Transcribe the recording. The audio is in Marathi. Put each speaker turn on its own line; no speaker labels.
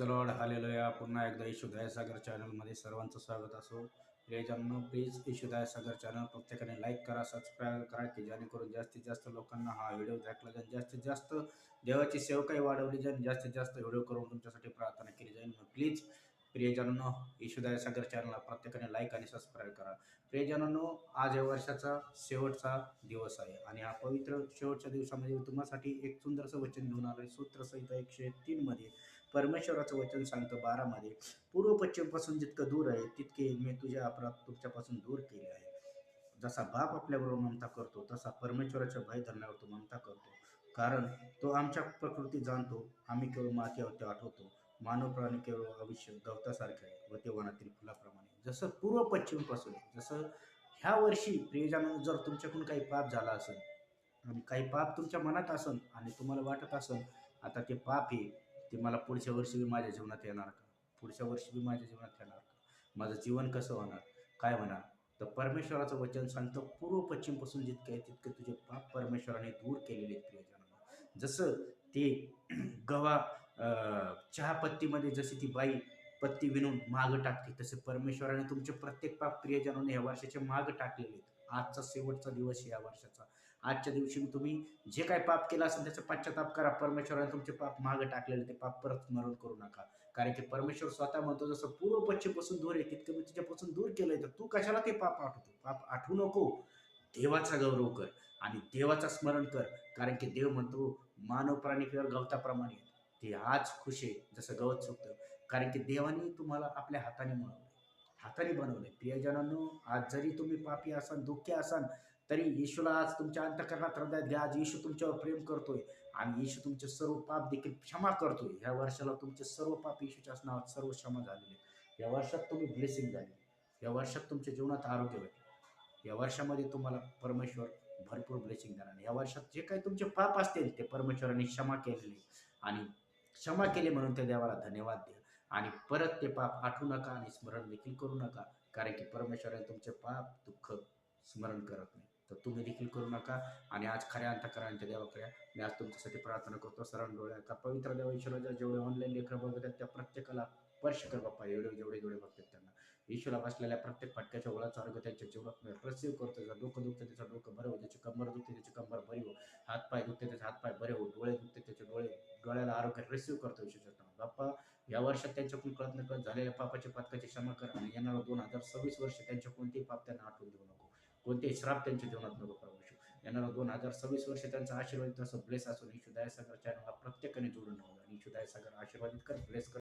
The Lord hallelujah. पुन्हा एकदा येशू दयासागर चॅनलमध्ये सर्वांचं स्वागत असो. प्रियजनांनो, प्लीज येशू दयासागर चॅनल प्रत्येकाने लाईक करा, सबस्क्राईब करा, की जेणेकरून जास्तीत जास्त लोकांना हा व्हिडिओ दाखला जाईल, जास्तीत जास्त देवाची सेवकाही वाढवली जाईल, जास्तीत जास्त व्हिडिओ करून तुमच्यासाठी प्रार्थना केली जाईल. प्लीज प्रियजनांनो, येशू दयासागर चॅनलला प्रत्येकाने लाईक आणि सबस्क्राईब करा. प्रियजनांनो, आज या वर्षाचा शेवटचा दिवस आहे आणि हा पवित्र शेवटच्या दिवसामध्ये तुम्हासाठी एक सुंदरसं वचन घेऊन आलोय. सूत्रसंहिता 103 मध्ये परमेश्वराचं वचन सांगतं 12 मध्ये, पूर्व पश्चिमपासून जितकं दूर आहे तितके मी तुझे अपराध तुमच्यापासून दूर केले आहे. जसा बाप आपल्याबरोबर ममता करतो तसा परमेश्वराच्या भय धरण्यावर तो ममता करतो, कारण तो आमच्या प्रकृती जाणतो. आम्ही केवळ माती आहोत ते आठवतो. मानव प्राणी केवळ आयुष्य गवतासारखे आहे व ते वनातील फुलाप्रमाणे. जसं पूर्व पश्चिम पासून, जसं ह्या वर्षी प्रियजनांनो जर तुमच्याकडून काही पाप झाला असेल आणि काही पाप तुमच्या मनात असेल आणि तुम्हाला वाटत असेल आता ते पाप आहे, ते मला पुढच्या वर्षी बी माझ्या जीवनात येणार का, पुढच्या वर्षी बी माझ्या जीवनात येणार का, माझं जीवन कसं होणार, काय होणार, तर परमेश्वराचं वचन सांगतं पूर्व पश्चिमपासून जितके आहे तितके तुझे पाप परमेश्वराने दूर केलेले आहेत. प्रियजनांनो, जसं ते गव्हा चहा पत्तीमध्ये जशी ती बाई पत्ती विणून मागं टाकते, तसे परमेश्वराने तुमचे प्रत्येक पाप प्रियजनाने या वर्षाचे मागं टाकलेले आहेत. आजचा शेवटचा दिवस आहे या वर्षाचा. आजच्या दिवशी तुम्ही जे काही पाप केलं असेल त्याचा पश्चाताप करा. परमेश्वराने तुमचे पाप मागे टाकलेले ते पाप परत स्मरण करू नका, कारण की परमेश्वर स्वतः म्हणतो जसं पूर्व पश्चिमपासून दूर आहे तितकं मी तुझ्यापासून दूर केलंय, तर तू कशाला ते पाप आठवतो, पाप आठवू नको. देवाचा गौरव कर आणि देवाचा स्मरण कर, कारण की देव म्हणतो मानव प्राणी किंवा गवताप्रमाणे आहेत. ते आज खुश आहे जसं गवत सुकतं, कारण की देवाने तुम्हाला आपल्या हाताने मिळवलंय, हाताने बनवलंय. प्रियजनांनो, आज जरी तुम्ही पापी असाल, दुःखी असाल, तरी येशूला आज तुमच्या अंतःकरणात हृदयात घ्या. आज येशू तुमच्यावर प्रेम करतोय आणि येशू तुमचे सर्व पाप देखील क्षमा करतोय. ह्या वर्षाला तुमचे सर्व पाप येशूच्याच नावात सर्व क्षमा झालेले. या वर्षात तुम्ही ब्लेसिंग झाली, या वर्षात तुमच्या जीवनात आरोग्य भेटलं, या वर्षामध्ये तुम्हाला परमेश्वर भरपूर ब्लेसिंग देणार. या वर्षात जे काही तुमचे पाप असतील ते परमेश्वराने क्षमा केलेले आणि क्षमा केले म्हणून त्या देवाला धन्यवाद द्या आणि परत ते पाप आठवू नका आणि स्मरण देखील करू नका, कारण की परमेश्वराने तुमचे पाप दुःख स्मरण करत नाही. तर तुम्ही देखील करू नका आणि आज खऱ्या अंतःकरणाच्या देवाकडे मी आज तुमच्यासाठी प्रार्थना करतो. सरळ डोळ्या का पवित्र देवा ईश्वराच्या जेवढे ऑनलाईन लेकरं बघत आहेत त्या प्रत्येकाला स्पर्श कर बाप्पा. जेवढे जेवढे जेवढे बघतात त्यांना ईश्वरा बसलेल्या प्रत्येक फटक्याच्या ओळाचा अर्घ त्यांच्या जीवनात प्रसिद्ध करतो. त्याचं डोकं दुखतं त्याचं डोकं बरं हो, त्याची कंबर दुखते त्याची कंबर बरी हो, हातपाय दुखते त्याचे हातपाय बरे हो, डोळे दुखते त्याचे डोळे, डोळ्याला आरोग्य रिसीव्ह करतो ईश्वराच्या नावात. बाप्पा, या वर्षात त्यांच्याकडून कळत न कळत झालेल्या पापाच्या पातकाची क्षमा कर आणि येणारं 2026 वर्ष त्यांच्या कोणतेही पाप त्यांना आठवून देऊ नको, कोणतेही श्राप त्यांच्या जीवनात नको प्रभू. येणारं 2026 वर्ष त्यांचा आशीर्वादित असं ब्लेस असून ईशू दयासागर चॅनलला प्रत्येकाने जोडून ठेवलं आणि ईशू दयासागर आशीर्वादित कर, ब्लेस कर.